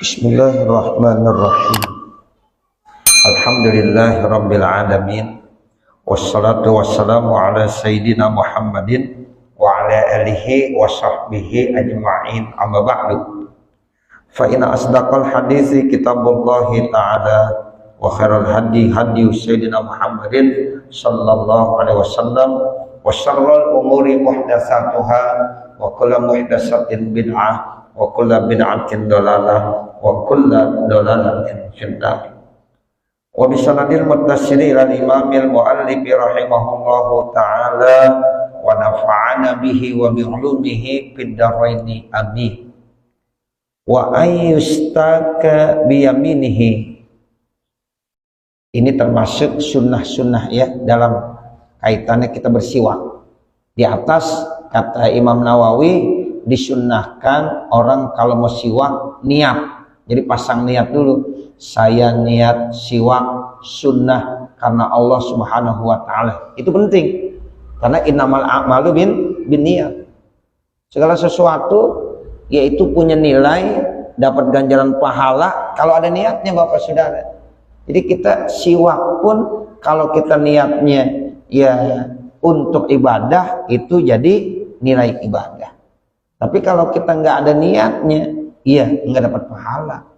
Bismillahirrahmanirrahim. Alhamdulillahirabbil alamin. Wassalatu wassalamu ala sayyidina Muhammadin wa ala alihi wa sahbihi ajma'in. Amma ba'du. Fa inna asdaqal hadithi kitabullahi ta'ala wa khairal hadi hadi sayyidina Muhammadin sallallahu alaihi wasallam wa syarrul umuri muhdatsatuha wa kullu muhdatsatin bid'ah wa kullu bid'atin dalalah wa kullu dalalatin finnar. Wa bisanadil muttasili ila imamil muallif rahimahullahu ta'ala wa nafa'ana bihi wa bi ulumihi fid dharaini amin. Wa ayyustaka bi yaminihi. Ini termasuk sunnah-sunnah ya dalam kaitannya kita bersiwak. Di atas kata Imam Nawawi disunnahkan orang kalau mau siwak niat. Jadi pasang niat dulu. Saya niat siwak sunnah karena Allah Subhanahu wa taala. Itu penting. Karena innamal a'malu bin niat. Segala sesuatu yaitu punya nilai, dapat ganjaran pahala kalau ada niatnya Bapak Saudara. Jadi kita siwak pun kalau kita niatnya ya untuk ibadah itu jadi nilai ibadah. Tapi kalau kita nggak ada niatnya, iya nggak dapat pahala.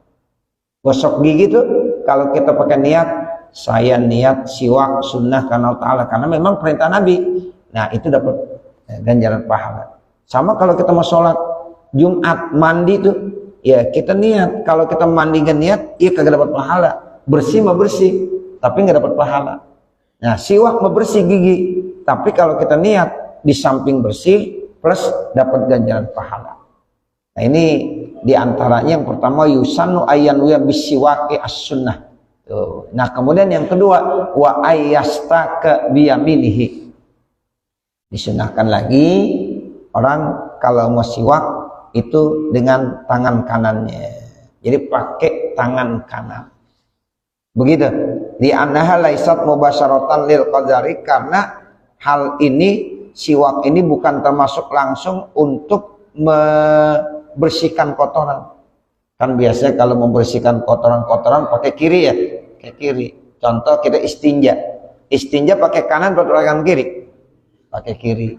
Gosok gigi tuh kalau kita pakai niat, saya niat siwak sunnah karena Allah, karena memang perintah Nabi. Nah itu dapat ganjaran pahala. Sama kalau kita mau sholat Jumat mandi tuh, ya kita niat. Kalau kita mandi nggak niat, iya kagak dapat pahala. Bersih mah bersih, tapi nggak dapat pahala. Nah siwak mah bersih gigi, tapi kalau kita niat di samping bersih plus dapat ganjaran pahala. Nah ini diantaranya yang pertama yusannu ayyanwiya bisiwaki as-sunnah. Nah kemudian yang kedua wa ayyastaka biyaminihi. Disunahkan lagi orang kalau mau siwak itu dengan tangan kanannya. Jadi pakai tangan kanan. Begitu. Di annaha laisat mubasyaratan lil qadari, karena hal ini siwak ini bukan termasuk langsung untuk membersihkan kotoran. Kan biasa kalau membersihkan kotoran-kotoran pakai kiri ya, pakai kiri. Contoh kita istinja. Istinja pakai kanan atau pakai kiri? Pakai kiri.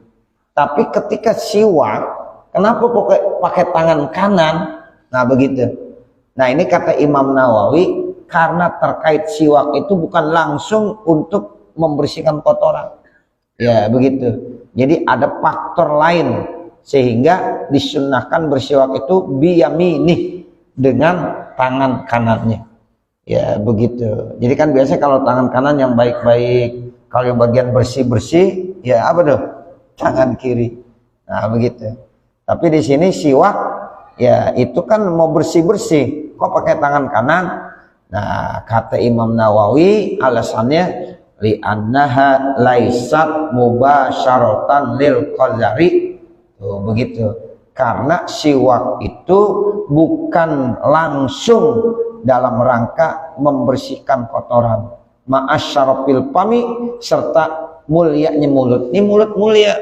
Tapi ketika siwak, kenapa pakai tangan kanan? Nah begitu. Nah ini kata Imam Nawawi, karena terkait siwak itu bukan langsung untuk membersihkan kotoran. Ya begitu. Jadi ada faktor lain sehingga disunnahkan bersiwak itu biyaminih, dengan tangan kanannya. Ya begitu. Jadi kan biasanya kalau tangan kanan yang baik-baik, kalau yang bagian bersih-bersih, ya apa tuh? Tangan kiri. Nah begitu. Tapi di sini siwak, ya itu kan mau bersih-bersih, kok pakai tangan kanan? Nah kata Imam Nawawi alasannya li'annaha laisat mubasyaratan lil qadari. Tuh begitu. Karena siwak itu bukan langsung dalam rangka membersihkan kotoran. Ma'asyarafil fami, serta mulianya mulut. Ini mulut mulia.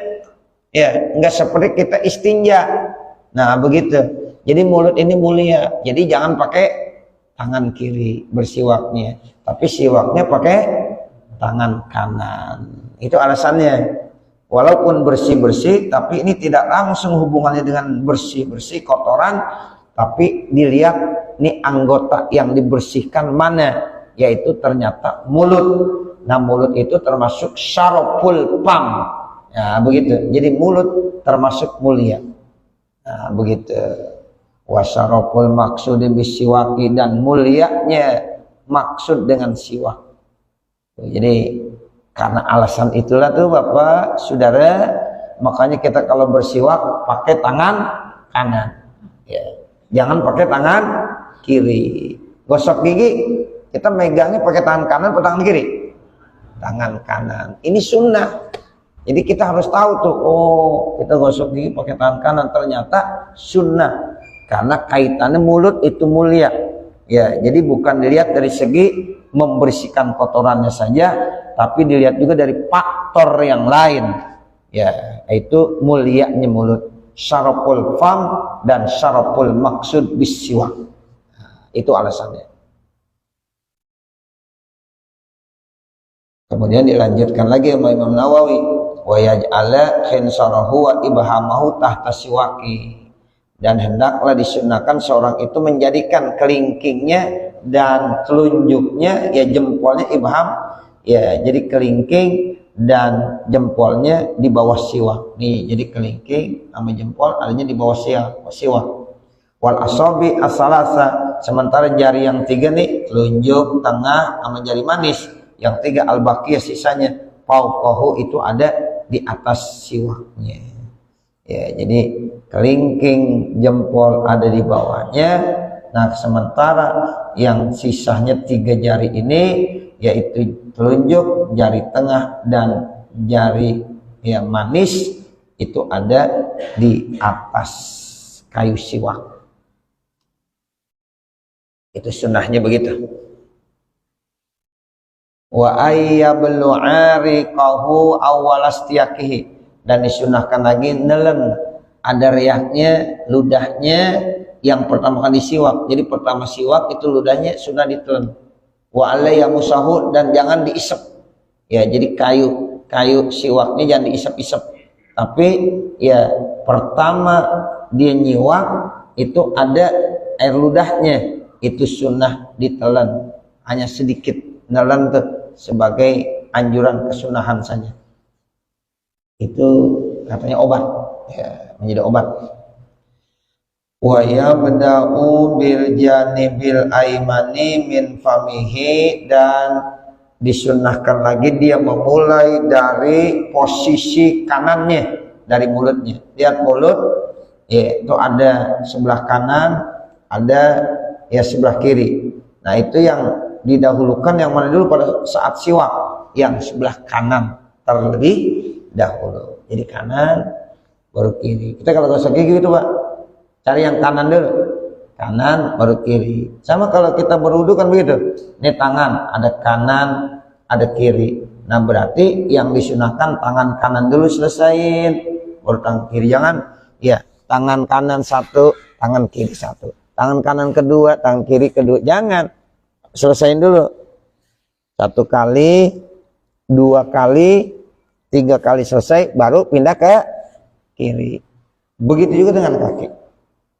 Ya, enggak seperti kita istinja. Nah, begitu. Jadi mulut ini mulia. Jadi jangan pakai tangan kiri bersiwaknya, tapi siwaknya pakai tangan kanan. Itu alasannya. Walaupun bersih-bersih, tapi ini tidak langsung hubungannya dengan bersih-bersih kotoran, tapi dilihat nih anggota yang dibersihkan mana, yaitu ternyata mulut. Nah mulut itu termasuk syaraful fam. Ya begitu. Jadi mulut termasuk mulia. Nah begitu. Wasyaraful maksudi bisiwaki, dan mulianya maksud dengan siwak. Jadi karena alasan itulah tuh Bapak Saudara, makanya kita kalau bersiwak pakai tangan kanan. Ya. Jangan pakai tangan kiri. Gosok gigi kita megangnya pakai tangan kanan atau tangan kiri? Tangan kanan. Ini sunnah. Jadi kita harus tahu tuh, oh kita gosok gigi pakai tangan kanan, ternyata sunnah. Karena kaitannya mulut itu mulia. Ya, jadi bukan dilihat dari segi membersihkan kotorannya saja, tapi dilihat juga dari faktor yang lain. Ya, yaitu mulianya mulut. Syaraful fam dan syaraful maksud bisiwak. Itu alasannya. Kemudian dilanjutkan lagi sama Imam Nawawi, wa yaj'ala khinsarahu wa ibhamahu tahta siwaki, dan hendaklah disunahkan seorang itu menjadikan kelingkingnya dan telunjuknya, ya jempolnya ibham, ya jadi kelingking dan jempolnya di bawah siwak. Nih, jadi kelingking sama jempol adanya di bawah siwak. Wal asabi as-salasa, sementara jari yang 3 nih, telunjuk, tengah sama jari manis, yang 3 al-baqiyah sisanya fauqahu, itu ada di atas siwaknya. Ya, jadi kelingking, jempol ada di bawahnya. Nah, sementara yang sisanya 3 jari ini, yaitu telunjuk, jari tengah dan jari yang manis, itu ada di atas kayu siwak. Itu sunnahnya begitu. Wa ayyablu 'ariqahu awwalastiyakihi, dan disunahkan lagi nelen ada riaknya, ludahnya yang pertama kali siwak. Jadi pertama siwak itu ludahnya sudah ditelen. Wa alayya musahu, dan jangan diisep. Ya, jadi kayu siwaknya jangan diisep-isep. Tapi ya pertama dia nyiwak itu ada air ludahnya, itu sunnah ditelan, hanya sedikit nelan tuh, sebagai anjuran kesunahan saja. Itu katanya obat, ya, menjadi obat. Wa yabda'u bil janibil aimani min famihi, dan disunnahkan lagi dia memulai dari posisi kanannya, dari mulutnya. Lihat mulut, ya, itu ada sebelah kanan, ada ya sebelah kiri. Nah, itu yang didahulukan yang mana dulu pada saat siwak? Yang sebelah kanan terlebih dahulu. Jadi kanan baru kiri. Kita kalau gosok gigi gitu, Pak, cari yang kanan dulu, kanan baru kiri. Sama kalau kita berwudu kan begitu. Ini tangan ada kanan ada kiri. Nah, berarti yang disunahkan tangan kanan dulu selesaiin, baru tangan kiri. Jangan ya tangan kanan satu, tangan kiri satu, tangan kanan kedua, tangan kiri kedua. Jangan, selesaiin dulu. 1 kali, 2 kali, 3 kali selesai, baru pindah ke kiri. Begitu juga dengan kaki.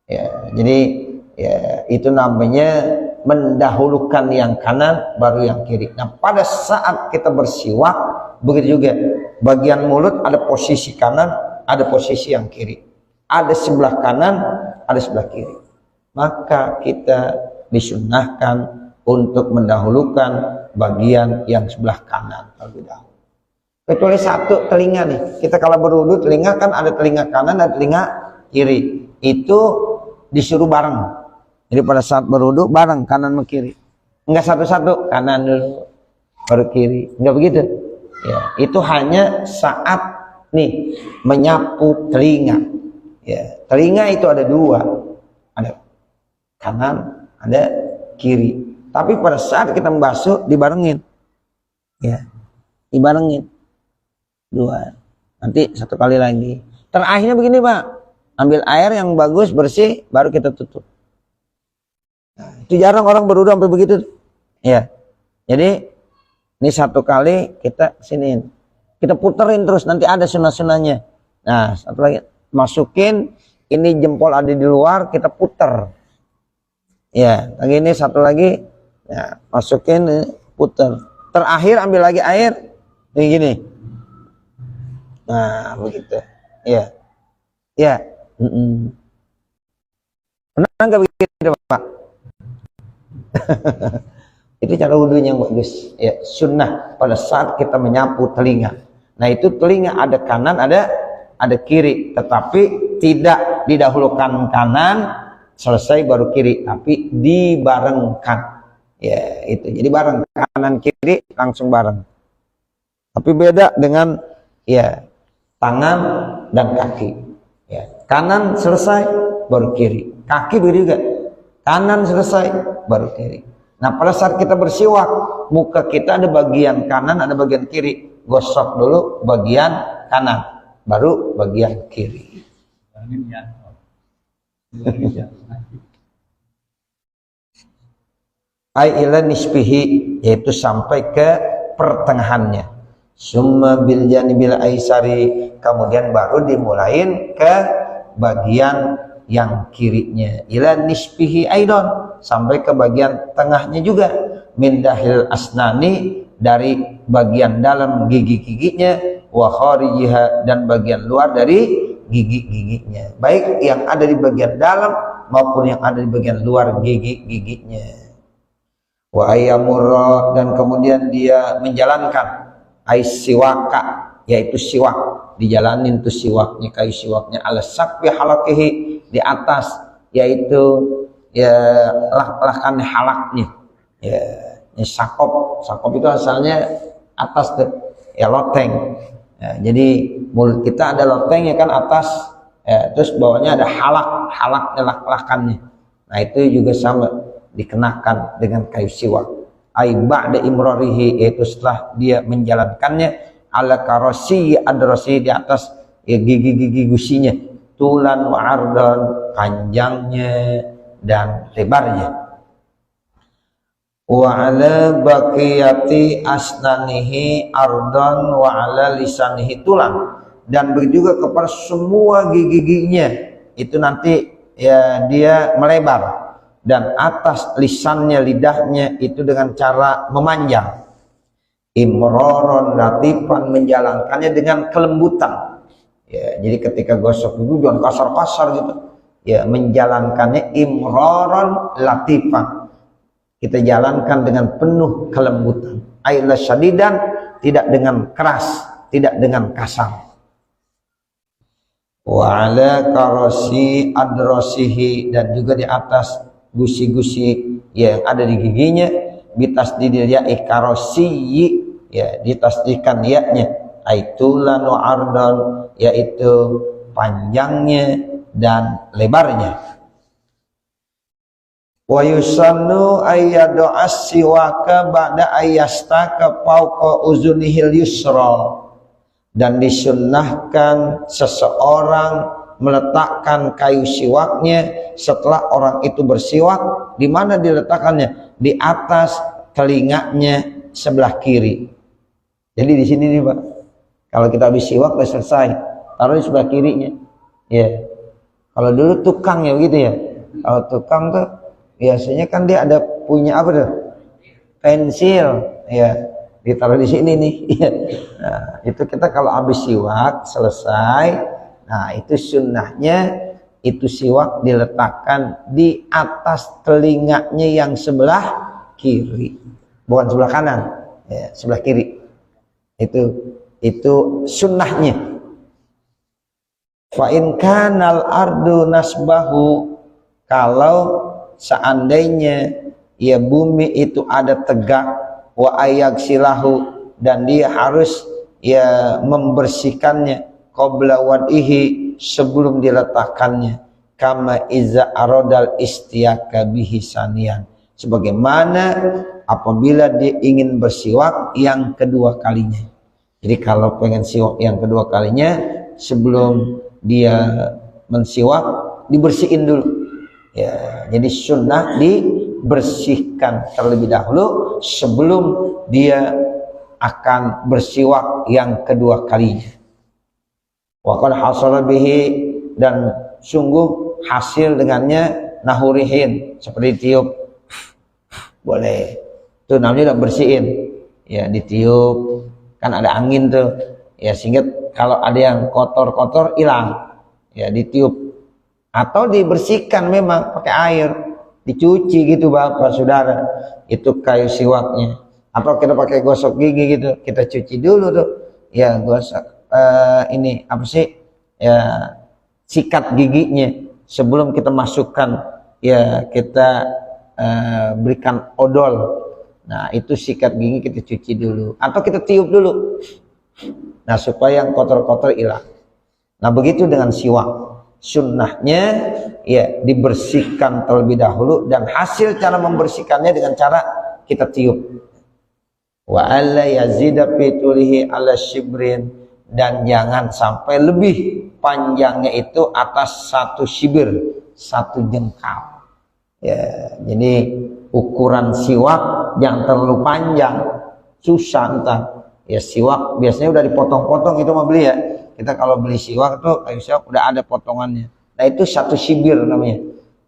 Ya, jadi ya itu namanya mendahulukan yang kanan baru yang kiri. Nah, pada saat kita bersiwak begitu juga. Bagian mulut ada posisi kanan, ada posisi yang kiri. Ada sebelah kanan, ada sebelah kiri. Maka kita disunnahkan untuk mendahulukan bagian yang sebelah kanan terlebih dahulu. Kecuali satu telinga nih. Kita kalau berwudu telinga kan ada telinga kanan dan telinga kiri. Itu disuruh bareng. Jadi pada saat berwudu bareng kanan sama kiri. Enggak satu-satu, kanan dulu baru kiri. Enggak begitu. Ya, itu hanya saat nih menyapu telinga. Ya, telinga itu ada 2. Ada kanan, ada kiri. Tapi pada saat kita membasuh dibarengin. Ya. Dibarengin. 2. Nanti 1 kali lagi. Terakhirnya begini, Pak. Ambil air yang bagus, bersih, baru kita tutup. Nah, itu jarang orang berwudu sampai begitu. Ya. Jadi ini 1 kali kita siniin. Kita puterin terus, nanti ada sunah-sunahnya. Nah, 1 lagi. Masukin, ini jempol ada di luar, kita puter. Ya, lagi ini 1 lagi. Ya, masukin, puter. Terakhir ambil lagi air. Ini gini. Nah, begitu. Ya. Ya. Pernah nggak begitu, Pak? Itu cara wudunya yang bagus. Ya, sunnah pada saat kita menyapu telinga. Nah, itu telinga ada kanan, ada kiri, tetapi tidak didahulukan kanan selesai baru kiri, tapi dibarengkan. Ya, itu. Jadi bareng, kanan kiri langsung bareng. Tapi beda dengan ya tangan dan kaki. Ya, kanan selesai baru kiri. Kaki begitu juga. Kanan selesai baru kiri. Nah, pada saat kita bersiwak, muka kita ada bagian kanan, ada bagian kiri. Gosok dulu bagian kanan, baru bagian kiri. ai ila nisbihi, yaitu sampai ke pertengahannya. Summa bil janibil aisari, kemudian baru dimulain ke bagian yang kirinya, ila nisbihi aidon, sampai ke bagian tengahnya juga, min dahil asnani, dari bagian dalam gigi-giginya, wa kharijiha, dan bagian luar dari gigi-giginya, baik yang ada di bagian dalam maupun yang ada di bagian luar gigi-giginya. Wa ayyamurra, dan kemudian dia menjalankan siwaka, yaitu siwak, dijalanin tuh siwaknya, kayu siwaknya, ala sakfi halakihi, di atas, yaitu ya lakan halaknya, ya ini sakop itu asalnya atas tuh, ya loteng. Ya, jadi mulut kita ada lotengnya kan atas, ya, terus bawahnya ada halaknya, lakannya. Nah itu juga sama, dikenakan dengan kayu siwak. Ai ba'da imrarihi, yaitu setelah dia menjalankannya, ala karosi adrasi, di atas ya gigi-gigi gusinya, tulan wa ardan, panjangnya dan lebarnya. Wa ala baqiyati asnanihi ardan wa ala lisanihi tulan, dan begitu juga kepada semua gigi-giginya itu nanti ya dia melebar, dan atas lisannya, lidahnya itu dengan cara memanjang. Imroron latifan, menjalankannya dengan kelembutan. Ya, jadi ketika gosok itu jangan kasar-kasar gitu. Ya, menjalankannya imroron latifan. Kita jalankan dengan penuh kelembutan. Aila syadidan, tidak dengan keras, tidak dengan kasar. Wa ala karosi adrasihi, dan juga di atas gusi-gusi yang ada di giginya, bitasdidil ya'i karosiyyi, ya ditasdikan ya-nya, aitulan wa ardan, yaitu panjangnya dan lebarnya. Wa yusannu ayyadu as-siwaka ba'da ayyastaka fawqa uzunihil yusra, dan disunnahkan seseorang meletakkan kayu siwaknya setelah orang itu bersiwak. Di mana diletakkannya? Di atas telinganya sebelah kiri. Jadi di sini nih Pak, kalau kita habis siwak udah selesai, taruh di sebelah kirinya. Ya, kalau dulu tukang ya begitu ya. Kalau tukang tuh biasanya kan dia ada punya apa tuh? Pensil, ya ditaruh di sini nih. Nah, itu kita kalau habis siwak selesai, nah itu sunnahnya itu siwak diletakkan di atas telinganya yang sebelah kiri, bukan sebelah kanan, ya, sebelah kiri. Itu sunnahnya. Fa in kanal ardu nasbahu, kalau seandainya ya bumi itu ada tegak, wa ayak silahu, dan dia harus ya membersihkannya, qabla wad'ihi, sebelum diletakkannya, kama iza aradal istiyaka bihi sanian, sebagaimana apabila dia ingin bersiwak yang kedua kalinya. Jadi kalau pengen siwak yang kedua kalinya, sebelum dia mensiwak dibersihin dulu. Ya, jadi sunnah dibersihkan terlebih dahulu sebelum dia akan bersiwak yang kedua kalinya. Wa qad hasala bihi, dan sungguh hasil dengannya, nahurihin, seperti tiup, boleh. Itu namanya udah bersihin. Ya, ditiup, kan ada angin tuh. Ya, sehingga kalau ada yang kotor-kotor hilang. Ya, ditiup. Atau dibersihkan memang pakai air, dicuci gitu Bapak Saudara, itu kayu siwaknya. Atau kita pakai gosok gigi gitu, kita cuci dulu tuh, ya gosok ini apa sih, ya sikat giginya sebelum kita masukkan, ya kita berikan odol. Nah itu sikat gigi kita cuci dulu, atau kita tiup dulu, nah supaya yang kotor-kotor hilang. Nah begitu dengan siwak, sunnahnya ya dibersihkan terlebih dahulu, dan hasil cara membersihkannya dengan cara kita tiup. Wa alla yazida fi tulihi ala shibrin, dan jangan sampai lebih panjangnya itu atas 1 shibir, 1 jengkal. Ya, jadi ukuran siwak jangan terlalu panjang, susah entar. Ya siwak biasanya udah dipotong-potong itu mah beli ya. Kita kalau beli siwak tuh kayu siwak udah ada potongannya. Nah itu 1 sibir namanya.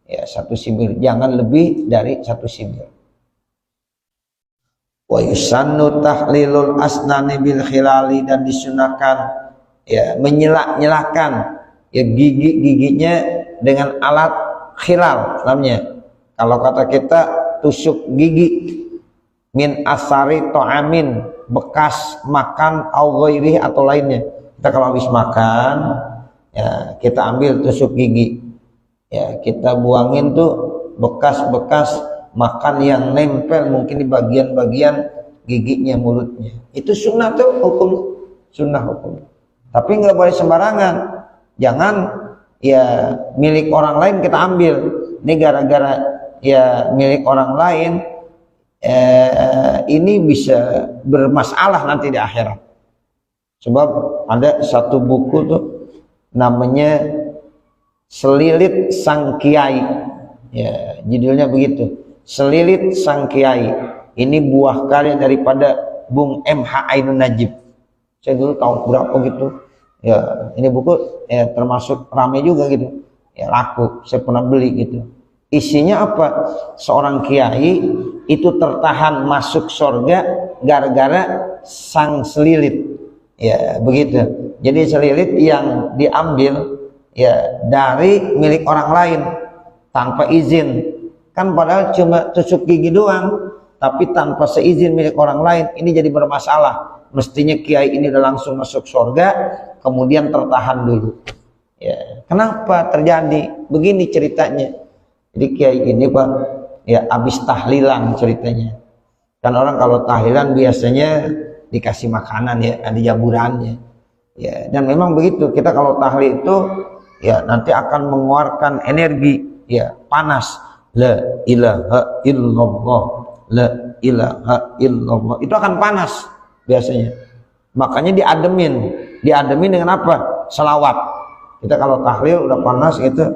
Ya 1 sibir, jangan lebih dari 1 sibir. Wa yusannu tahlilul asnani bil khilali, dan disunahkan ya menyela-nyelakan ya gigi-giginya dengan alat khilal namanya. Kalau kata kita tusuk gigi, min asari to'amin, bekas makan au ghairi atau lainnya. Kita kalau habis makan ya kita ambil tusuk gigi ya, kita buangin tuh bekas-bekas makan yang nempel mungkin di bagian-bagian giginya, mulutnya. Itu sunnah tuh hukum, sunnah hukum. Tapi nggak boleh sembarangan. Jangan ya milik orang lain kita ambil. Ini gara-gara ya milik orang lain ini bisa bermasalah nanti di akhirat. Sebab ada satu buku tuh namanya Selilit Sang Kiai. Ya, judulnya begitu. Selilit Sang Kiai. Ini buah karya daripada Bung M.H. Ainun Najib. Saya dulu tahun berapa gitu. Ya, ini buku ya termasuk ramai juga gitu. Ya laku, saya pernah beli gitu. Isinya apa? Seorang kiai itu tertahan masuk surga gara-gara sang selilit. Ya, begitu. Jadi selilit yang diambil ya dari milik orang lain tanpa izin. Kan padahal cuma tusuk gigi doang, tapi tanpa seizin milik orang lain, ini jadi bermasalah. Mestinya kiai ini udah langsung masuk surga, kemudian tertahan dulu. Ya, kenapa terjadi? Begini ceritanya. Jadi kiai ini Pak, ya habis tahlilan ceritanya. Kan orang kalau tahlilan biasanya dikasih makanan ya, ada jamurannya. Ya, dan memang begitu. Kita kalau tahlil itu ya nanti akan mengeluarkan energi, ya panas. La ilaha illallah, la ilaha illallah. Itu akan panas biasanya. Makanya diademin dengan apa? Selawat. Kita kalau tahlil udah panas gitu,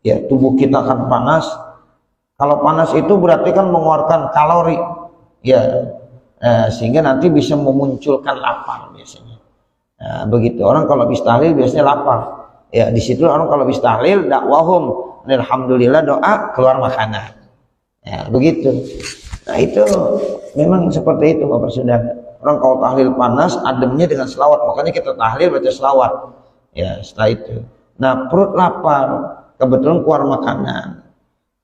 ya tubuh kita akan panas. Kalau panas itu berarti kan mengeluarkan kalori, ya sehingga nanti bisa memunculkan lapar biasanya. Nah, begitu orang kalau habis tahlil biasanya lapar. Ya di situ orang kalau habis tahlil dakwahum alhamdulillah, doa keluar makanan. Ya begitu. Nah itu memang seperti itu Bapak Saudara. Orang kalau tahlil panas, ademnya dengan selawat. Makanya kita tahlil baca selawat. Ya setelah itu. Nah perut lapar, kebetulan keluar makanan.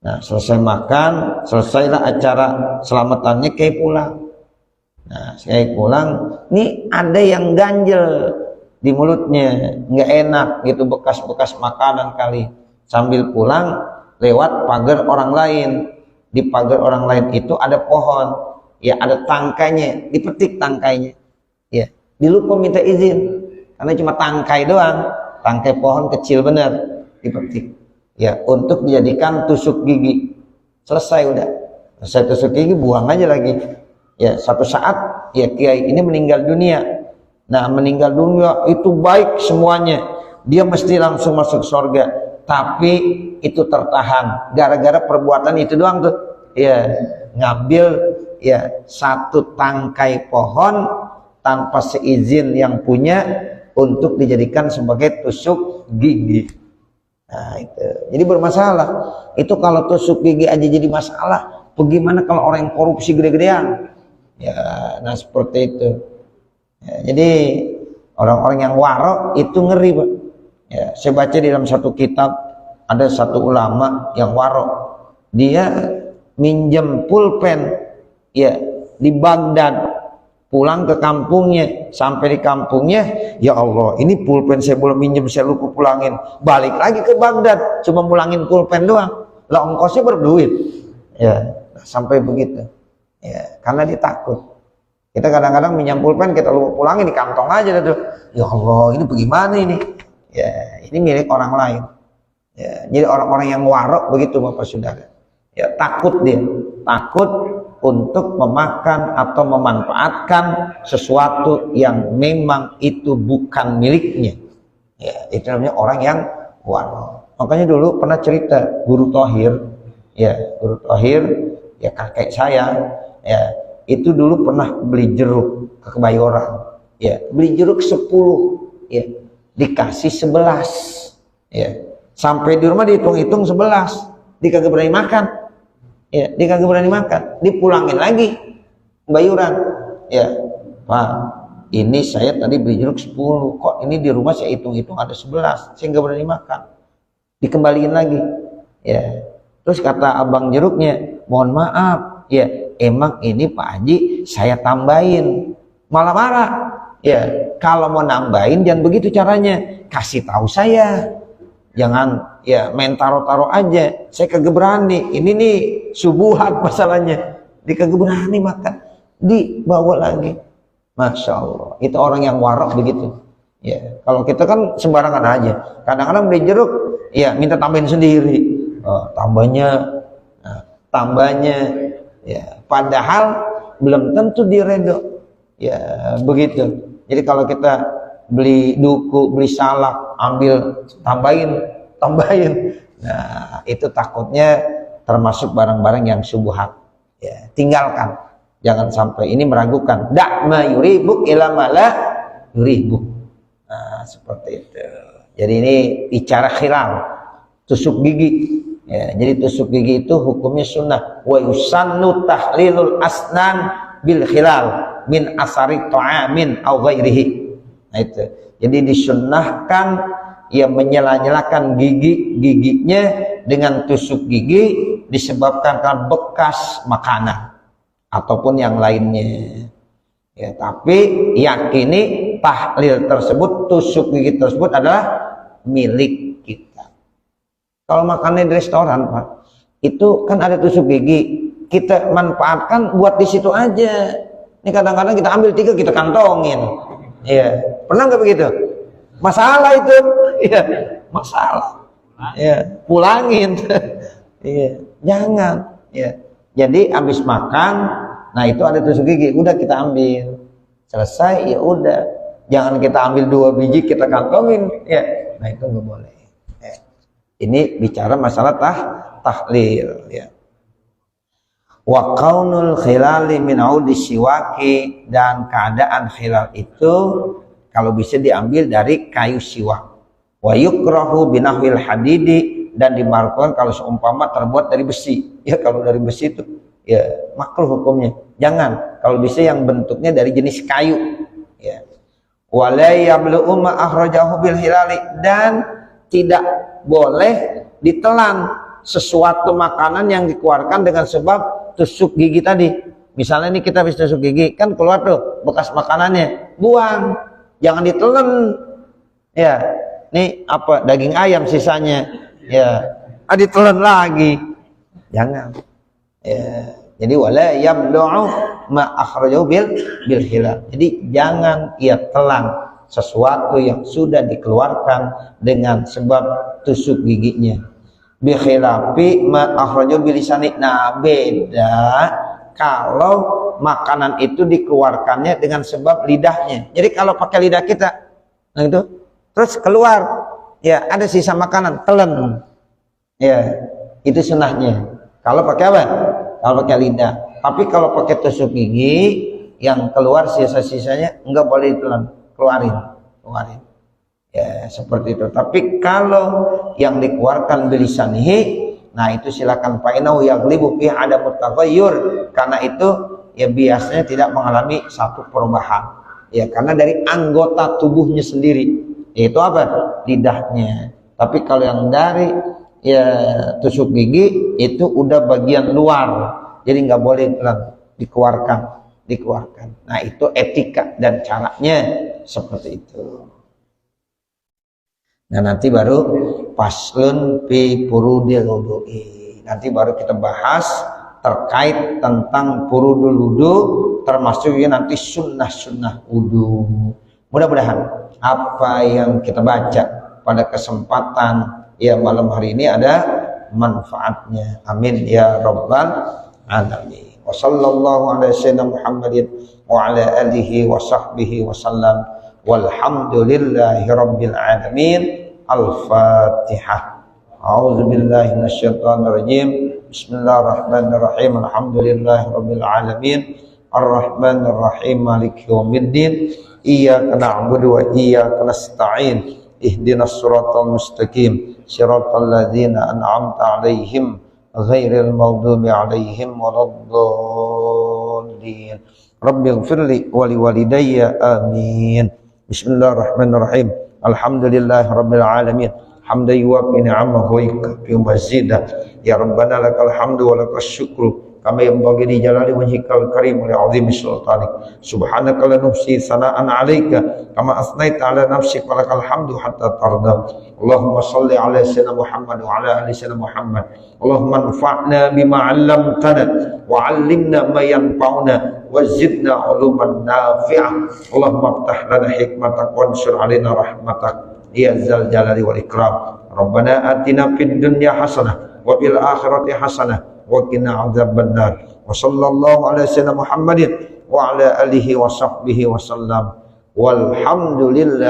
Nah selesai makan, selesailah acara selamatannya, kayak pulang. Nah kayak pulang, nih ada yang ganjel di mulutnya, nggak enak gitu, bekas-bekas makanan kali. Sambil pulang lewat pagar orang lain. Di pagar orang lain itu ada pohon, ya ada tangkainya, dipetik tangkainya. Ya, dilupa minta izin karena cuma tangkai doang, tangkai pohon kecil bener, dipetik. Ya, untuk dijadikan tusuk gigi. Selesai udah. Selesai tusuk gigi buang aja lagi. Ya, satu saat ya kiai ini meninggal dunia. Nah, meninggal dunia itu baik semuanya. Dia mesti langsung masuk surga. Tapi itu tertahan gara-gara perbuatan itu doang tuh. Ya, ngambil ya satu tangkai pohon tanpa seizin yang punya untuk dijadikan sebagai tusuk gigi. Nah, itu. Jadi bermasalah. Itu kalau tusuk gigi aja jadi masalah, bagaimana kalau orang yang korupsi gede-gedean? Ya, nah seperti itu. Ya, jadi orang-orang yang warok itu ngeri, Pak. Ya, saya baca di dalam satu kitab ada satu ulama yang warok. Dia minjem pulpen ya di Baghdad, pulang ke kampungnya. Sampai di kampungnya, ya Allah, ini pulpen saya belum minjem, saya lupa pulangin. Balik lagi ke Baghdad, cuma pulangin pulpen doang. Lah ongkosnya berduit. Ya, sampai begitu. Ya, karena dia takut. Kita kadang-kadang minjem pulpen, kita lupa pulangin di kantong aja tuh. Ya Allah, ini bagaimana ini? Ya, ini milik orang lain. Ya, jadi orang-orang yang warok begitu Bapak Saudara. Ya, takut dia, takut untuk memakan atau memanfaatkan sesuatu yang memang itu bukan miliknya. Ya, itu namanya orang yang warok. Makanya dulu pernah cerita Guru Thohir, ya Guru Thohir Ya kakek saya ya itu dulu pernah beli jeruk ke Kebayoran, ya beli jeruk 10, ya dikasih 11, ya sampai di rumah dihitung-hitung 11, dia kagak berani makan, ya dia kagak berani makan, dipulangin lagi Kebayoran, ya Pak ini saya tadi beli jeruk 10, kok ini di rumah saya hitung-hitung ada 11, saya nggak berani makan, dikembaliin lagi, ya terus kata abang jeruknya, mohon maaf ya emang ini Pak Haji saya tambahin, malah marah. Ya kalau mau nambahin jangan begitu caranya, kasih tahu saya, jangan ya main taro-taro aja, saya kagak berani, ini nih subuhat masalahnya, dia kagak berani makan, dibawa lagi. Masya Allah, itu orang yang warak begitu. Ya kalau kita kan sembarangan aja, kadang-kadang beli jeruk ya minta tambahin sendiri, tambahnya ya padahal belum tentu diredo, ya begitu. Jadi kalau kita beli duku, beli salak, ambil tambahin, nah itu takutnya termasuk barang-barang yang syubhat, ya tinggalkan, jangan sampai ini meragukan. Da'ma yuribuk ila ma la yuribuk. Nah seperti itu. Jadi ini bicara khilal, tusuk gigi. Ya, jadi tusuk gigi itu hukumnya sunnah. Wa yusannu tahlilul asnan bil khilal min asari ta'amin au ghairihi. Nah itu. Jadi disunnahkan ya menyela-nyelakan giginya dengan tusuk gigi disebabkan karena bekas makanan ataupun yang lainnya. Ya, tapi yakini tahlil tersebut, tusuk gigi tersebut adalah milik kita. Kalau makannya di restoran, Pak, itu kan ada tusuk gigi, kita manfaatkan buat di situ aja. Ini kadang-kadang kita ambil 3 kita kantongin. Iya, pernah nggak begitu? Masalah itu, iya, masalah. Iya, pulangin. Iya, jangan. Iya, jadi habis makan, nah itu ada tusuk gigi, udah kita ambil, selesai ya udah. Jangan kita ambil 2 biji kita kantongin, ya. Nah itu nggak boleh. Ini bicara masalah tahlil, ya. Wa qaunul khilali min audi siwaki, dan keadaan khilal itu kalau bisa diambil dari kayu siwak. Wa yukrahu binahwil hadidi, dan dimakruhkan kalau seumpama terbuat dari besi. Ya kalau dari besi itu ya makruh hukumnya. Jangan, kalau bisa yang bentuknya dari jenis kayu, ya. Wa la yablu'u ma akhrajahu bil hilali, dan tidak boleh ditelan sesuatu makanan yang dikeluarkan dengan sebab tusuk gigi tadi. Misalnya ini kita habis tusuk gigi, kan keluar tuh bekas makanannya, buang, jangan ditelan. Ya, ini apa, daging ayam sisanya, ya, ditelan lagi, jangan. Ya, jadi wala yablu'u ma akhrajahu bil hilal. Jadi jangan ia telan sesuatu yang sudah dikeluarkan dengan sebab tusuk giginya. Bi khilafi ma akhrajahu bil lisani. Nah, beda kalau makanan itu dikeluarkannya dengan sebab lidahnya. Jadi kalau pakai lidah kita, nah itu terus keluar, ya ada sisa makanan, telan, ya itu sunnahnya. Kalau pakai apa? Kalau pakai lidah. Tapi kalau pakai tusuk gigi, yang keluar sisa-sisanya enggak boleh ditelan, keluarin. Ya seperti itu. Tapi kalau yang dikeluarkan bilisanihi, nah itu silakan, fa'inau yaglibu fi adamut taghayyur, karena itu ya biasanya tidak mengalami satu perubahan, ya karena dari anggota tubuhnya sendiri, yaitu apa, lidahnya. Tapi kalau yang dari ya tusuk gigi itu udah bagian luar, jadi nggak boleh dikeluarkan. Nah itu etika dan caranya seperti itu. Nah nanti baru faslun fi furudil wudu'i. Nanti baru kita bahas terkait tentang furudul wudu, termasuk ya nanti sunnah-sunnah wudu. Mudah-mudahan apa yang kita baca pada kesempatan ya malam hari ini ada manfaatnya. Amin ya rabbal alamin. Wa sallallahu ala sayyidina Muhammadin wa ala alihi wa sahbihi wa sallam. Walhamdulillahi rabbil alamin. Al-Fatihah. A'udzu billahi minasyaitonir rajim. Bismillahirrahmanirrahim. Alhamdulillahirabbil alamin. Arrahmanirrahim. Maliki yaumiddin. Iyyaka na'budu wa iyyaka nasta'in. Ihdinas siratal mustaqim. Siratal ladzina an'amta 'alaihim ghairil maghdubi 'alaihim waladdallin. Rabbighfirli wa liwalidayya amin. Bismillahirrahmanirrahim. Alhamdulillahirabbil alamin. Hamdan yuwaffi ni'amahu wa yukafi mazidah. Ya Rabbana lakal hamdu wa lakas syukru kama yanbaghi li jalali wajhikal karim wa li'azimi sultanik. Subhanaka la nuhsi sana'an 'alaika kama asnaita 'ala nafsika wa lakal hamdu hatta tarda. Allahumma shalli 'ala sayyidina Muhammad wa 'ala ali sayyidina Muhammad. Allahumma anfa'na bima 'allamtana wa 'allimna ma yanfa'una wa zidna 'uluman nafi'ah. Allahumma iftah lana hikmatak wansur 'alaina rahmatak ya zal jalali wal ikram. Rabbana atina fid dunya hasanah wa fil akhirati hasanah wa qina adzabannar. Wa sallallahu ala sayyidina Muhammadin wa ala alihi wa sahbihi wa sallam. Walhamdulillah.